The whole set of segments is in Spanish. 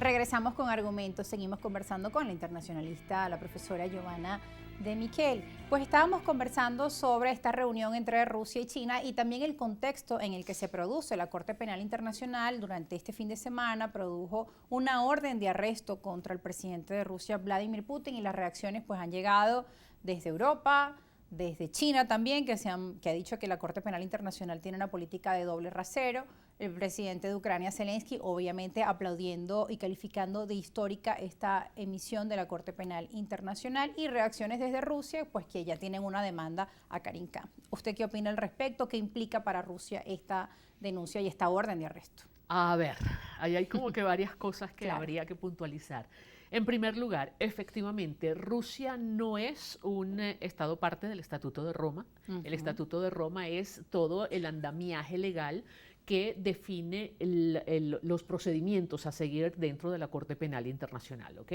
Regresamos con argumentos, seguimos conversando con la internacionalista, la profesora Giovanna de Miquel. Pues estábamos conversando sobre esta reunión entre Rusia y China y también el contexto en el que se produce. La Corte Penal Internacional durante este fin de semana produjo una orden de arresto contra el presidente de Rusia, Vladimir Putin, y las reacciones pues han llegado desde Europa, desde China también, que ha dicho que la Corte Penal Internacional tiene una política de doble rasero. El presidente de Ucrania, Zelensky, obviamente aplaudiendo y calificando de histórica esta emisión de la Corte Penal Internacional, y reacciones desde Rusia, pues que ya tienen una demanda a Karin Khan. ¿Usted qué opina al respecto? ¿Qué implica para Rusia esta denuncia y esta orden de arresto? A ver, ahí hay como que varias cosas que habría que puntualizar. En primer lugar, efectivamente, Rusia no es un Estado parte del Estatuto de Roma. El Estatuto de Roma es todo el andamiaje legal que define los procedimientos a seguir dentro de la Corte Penal Internacional, ¿ok?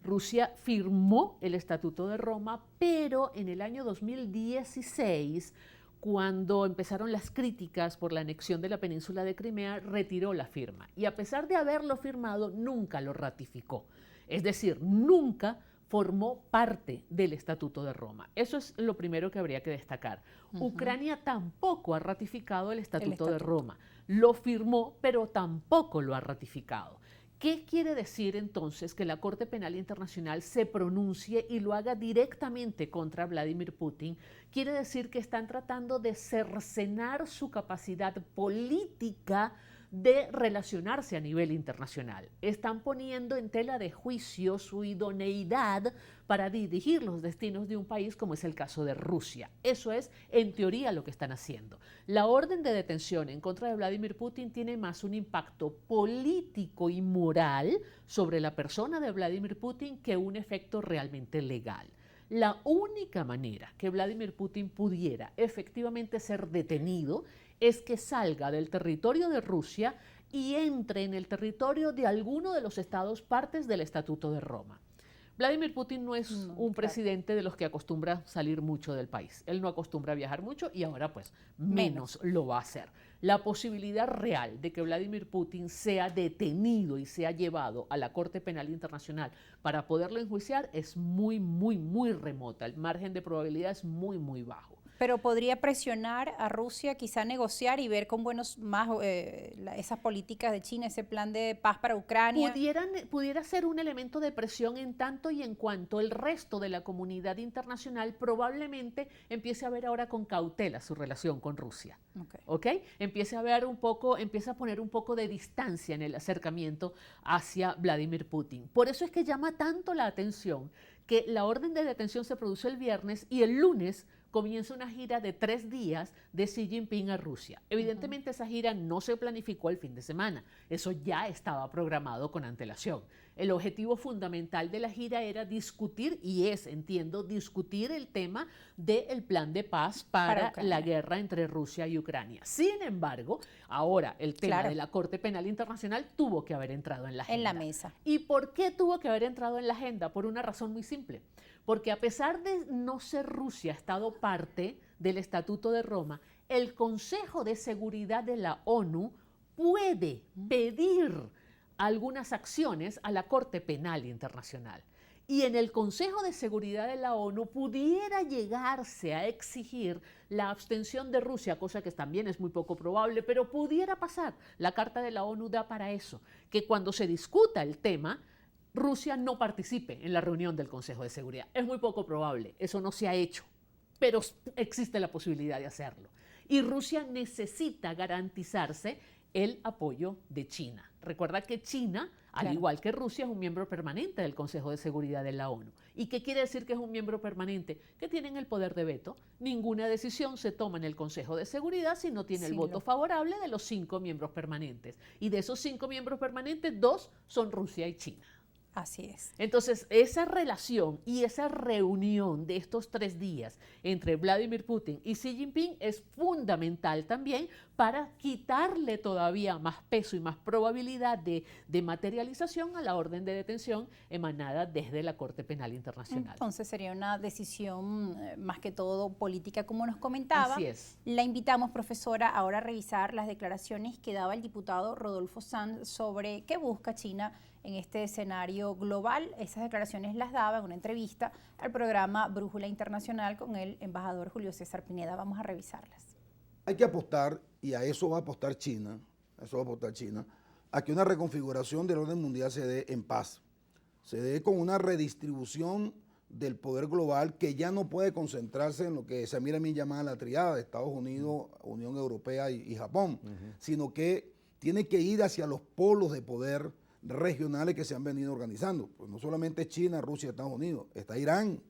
Rusia firmó el Estatuto de Roma, pero en el año 2016, cuando empezaron las críticas por la anexión de la península de Crimea, retiró la firma. Y a pesar de haberlo firmado, nunca lo ratificó. Es decir, nunca formó parte del Estatuto de Roma. Eso es lo primero que habría que destacar. Ucrania tampoco ha ratificado el Estatuto de Roma. Lo firmó, pero tampoco lo ha ratificado. ¿Qué quiere decir entonces que la Corte Penal Internacional se pronuncie y lo haga directamente contra Vladimir Putin? Quiere decir que están tratando de cercenar su capacidad política de relacionarse a nivel internacional. Están poniendo en tela de juicio su idoneidad para dirigir los destinos de un país, como es el caso de Rusia. Eso es, en teoría, lo que están haciendo. La orden de detención en contra de Vladimir Putin tiene más un impacto político y moral sobre la persona de Vladimir Putin que un efecto realmente legal. La única manera que Vladimir Putin pudiera efectivamente ser detenido es que salga del territorio de Rusia y entre en el territorio de alguno de los estados partes del Estatuto de Roma. Vladimir Putin no es un presidente de los que acostumbra salir mucho del país. Él no acostumbra a viajar mucho y ahora pues menos lo va a hacer. La posibilidad real de que Vladimir Putin sea detenido y sea llevado a la Corte Penal Internacional para poderlo enjuiciar es muy remota. El margen de probabilidad es muy bajo. Pero podría presionar a Rusia, quizá negociar y ver con buenos más esas políticas de China, ese plan de paz para Ucrania. Pudiera ser un elemento de presión en tanto y en cuanto el resto de la comunidad internacional probablemente empiece a ver ahora con cautela su relación con Rusia. ¿Okay? Empiece a poner un poco de distancia en el acercamiento hacia Vladimir Putin. Por eso es que llama tanto la atención que la orden de detención se produce el viernes y el lunes comienza una gira de 3 días de Xi Jinping a Rusia. Evidentemente esa gira no se planificó el fin de semana, eso ya estaba programado con antelación. El objetivo fundamental de la gira era discutir, y es, entiendo, discutir el tema del plan de paz para la guerra entre Rusia y Ucrania. Sin embargo, ahora el tema de la Corte Penal Internacional tuvo que haber entrado en la agenda. En la mesa. ¿Y por qué tuvo que haber entrado en la agenda? Por una razón muy simple. Porque a pesar de no ser Rusia Estado parte del Estatuto de Roma, el Consejo de Seguridad de la ONU puede pedir algunas acciones a la Corte Penal Internacional. Y en el Consejo de Seguridad de la ONU pudiera llegarse a exigir la abstención de Rusia, cosa que también es muy poco probable, pero pudiera pasar. La Carta de la ONU da para eso, que cuando se discuta el tema, Rusia no participe en la reunión del Consejo de Seguridad. Es muy poco probable, eso no se ha hecho, pero existe la posibilidad de hacerlo. Y Rusia necesita garantizarse el apoyo de China. Recuerda que China, al igual que Rusia, es un miembro permanente del Consejo de Seguridad de la ONU. ¿Y qué quiere decir que es un miembro permanente? Que tienen el poder de veto. Ninguna decisión se toma en el Consejo de Seguridad si no tiene el voto favorable de los 5 miembros permanentes. Y de esos 5 miembros permanentes, 2 son Rusia y China. Así es. Entonces, esa relación y esa reunión de estos 3 días entre Vladimir Putin y Xi Jinping es fundamental también para quitarle todavía más peso y más probabilidad de materialización a la orden de detención emanada desde la Corte Penal Internacional. Entonces sería una decisión más que todo política, como nos comentaba. Así es. La invitamos, profesora, ahora a revisar las declaraciones que daba el diputado Rodolfo Sanz sobre qué busca China en este escenario global. Esas declaraciones las daba en una entrevista al programa Brújula Internacional con el embajador Julio César Pineda. Vamos a revisarlas. Hay que apostar, y a eso va a apostar China, a que una reconfiguración del orden mundial se dé en paz, se dé con una redistribución del poder global que ya no puede concentrarse en lo que se mira a mí llamada la triada de Estados Unidos, Unión Europea y Japón, sino que tiene que ir hacia los polos de poder regionales que se han venido organizando. Pues no solamente China, Rusia, Estados Unidos, está Irán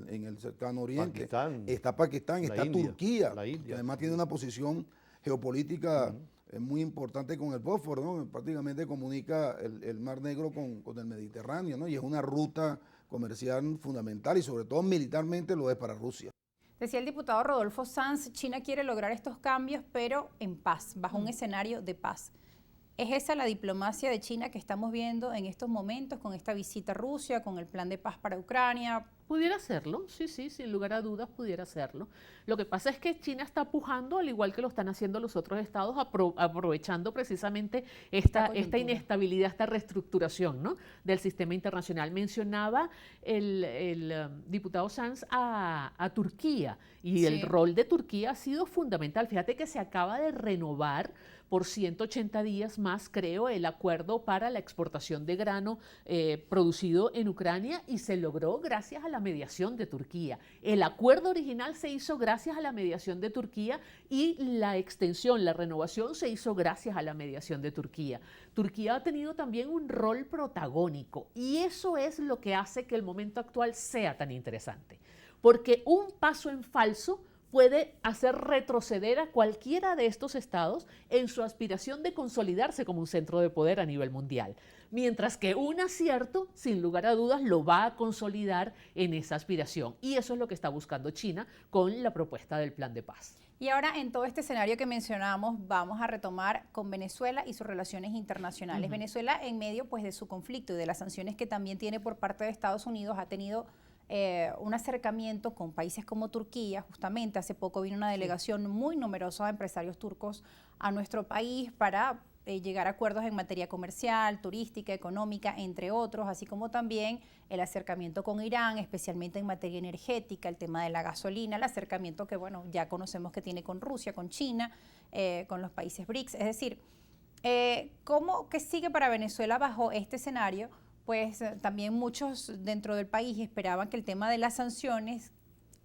en el cercano oriente, está Pakistán, está Turquía, que además tiene una posición geopolítica muy importante con el Bósforo, ¿no? Prácticamente comunica el Mar Negro con el Mediterráneo, ¿no? Y es una ruta comercial fundamental y sobre todo militarmente lo es para Rusia. Decía el diputado Rodolfo Sanz, China quiere lograr estos cambios, pero en paz, bajo un escenario de paz. ¿Es esa la diplomacia de China que estamos viendo en estos momentos con esta visita a Rusia, con el plan de paz para Ucrania? Pudiera serlo, sí, sin lugar a dudas pudiera serlo. Lo que pasa es que China está pujando, al igual que lo están haciendo los otros estados, aprovechando precisamente esta inestabilidad, esta reestructuración, ¿no?, del sistema internacional. Mencionaba el diputado Sanz a Turquía, y el rol de Turquía ha sido fundamental. Fíjate que se acaba de renovar por 180 días más, creo, el acuerdo para la exportación de grano producido en Ucrania, y se logró gracias a la mediación de Turquía. El acuerdo original se hizo gracias a la mediación de Turquía, y la extensión, la renovación se hizo gracias a la mediación de Turquía. Turquía ha tenido también un rol protagónico, y eso es lo que hace que el momento actual sea tan interesante, porque un paso en falso puede hacer retroceder a cualquiera de estos estados en su aspiración de consolidarse como un centro de poder a nivel mundial, mientras que un acierto, sin lugar a dudas, lo va a consolidar en esa aspiración. Y eso es lo que está buscando China con la propuesta del plan de paz. Y ahora, en todo este escenario que mencionamos, vamos a retomar con Venezuela y sus relaciones internacionales. Venezuela, en medio pues de su conflicto y de las sanciones que también tiene por parte de Estados Unidos, ha tenido un acercamiento con países como Turquía. Justamente hace poco vino una delegación muy numerosa de empresarios turcos a nuestro país para llegar a acuerdos en materia comercial, turística, económica, entre otros, así como también el acercamiento con Irán, especialmente en materia energética, el tema de la gasolina, el acercamiento que, bueno, ya conocemos que tiene con Rusia, con China, con los países BRICS. Es decir, ¿qué sigue para Venezuela bajo este escenario? Pues también muchos dentro del país esperaban que el tema de las sanciones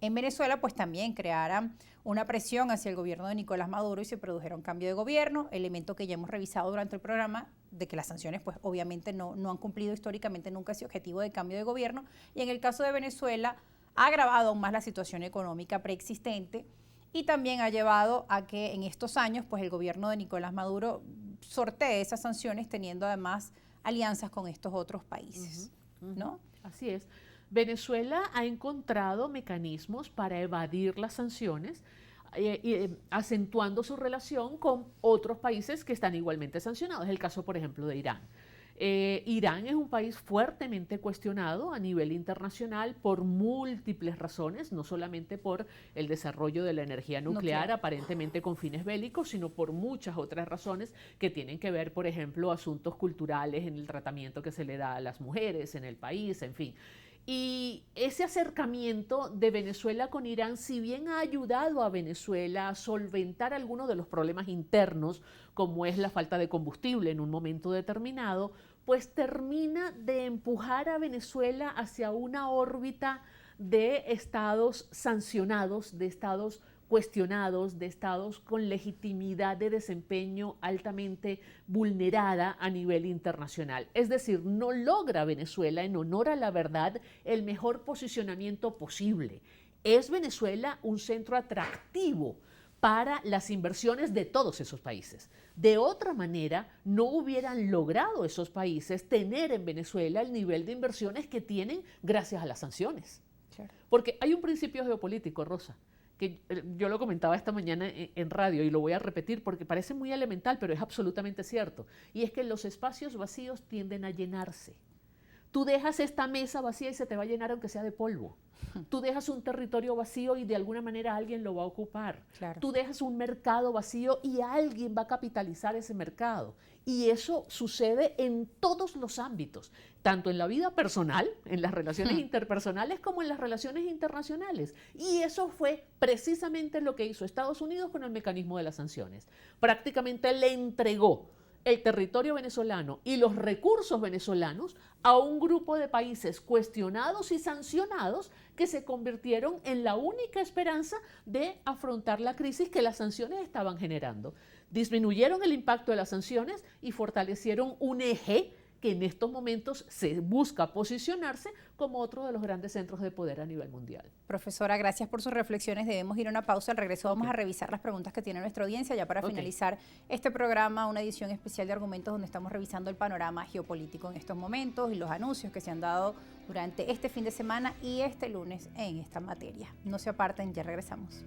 en Venezuela pues también creara una presión hacia el gobierno de Nicolás Maduro y se produjera un cambio de gobierno, elemento que ya hemos revisado durante el programa, de que las sanciones pues obviamente no han cumplido históricamente nunca ese objetivo de cambio de gobierno, y en el caso de Venezuela ha agravado aún más la situación económica preexistente y también ha llevado a que en estos años pues el gobierno de Nicolás Maduro sortee esas sanciones teniendo además alianzas con estos otros países, ¿no? Así es. Venezuela ha encontrado mecanismos para evadir las sanciones, acentuando su relación con otros países que están igualmente sancionados. Es el caso, por ejemplo, de Irán. Irán es un país fuertemente cuestionado a nivel internacional por múltiples razones, no solamente por el desarrollo de la energía nuclear, aparentemente con fines bélicos, sino por muchas otras razones que tienen que ver, por ejemplo, asuntos culturales en el tratamiento que se le da a las mujeres en el país, en fin. Y ese acercamiento de Venezuela con Irán, si bien ha ayudado a Venezuela a solventar algunos de los problemas internos, como es la falta de combustible en un momento determinado, pues termina de empujar a Venezuela hacia una órbita de estados sancionados, de estados cuestionados, de estados con legitimidad de desempeño altamente vulnerada a nivel internacional. Es decir, no logra Venezuela, en honor a la verdad, el mejor posicionamiento posible. ¿Es Venezuela un centro atractivo para las inversiones de todos esos países? De otra manera, no hubieran logrado esos países tener en Venezuela el nivel de inversiones que tienen gracias a las sanciones. Claro. Porque hay un principio geopolítico, Rosa, que yo lo comentaba esta mañana en radio y lo voy a repetir porque parece muy elemental, pero es absolutamente cierto. Y es que los espacios vacíos tienden a llenarse. Tú dejas esta mesa vacía y se te va a llenar aunque sea de polvo. Tú dejas un territorio vacío y de alguna manera alguien lo va a ocupar. Claro. Tú dejas un mercado vacío y alguien va a capitalizar ese mercado. Y eso sucede en todos los ámbitos, tanto en la vida personal, en las relaciones interpersonales, como en las relaciones internacionales. Y eso fue precisamente lo que hizo Estados Unidos con el mecanismo de las sanciones. Prácticamente le entregó el territorio venezolano y los recursos venezolanos a un grupo de países cuestionados y sancionados que se convirtieron en la única esperanza de afrontar la crisis que las sanciones estaban generando. Disminuyeron el impacto de las sanciones y fortalecieron un eje que en estos momentos se busca posicionarse como otro de los grandes centros de poder a nivel mundial. Profesora, gracias por sus reflexiones. Debemos ir a una pausa. Al regreso vamos a revisar las preguntas que tiene nuestra audiencia ya para finalizar este programa, una edición especial de Argumentos donde estamos revisando el panorama geopolítico en estos momentos y los anuncios que se han dado durante este fin de semana y este lunes en esta materia. No se aparten, ya regresamos.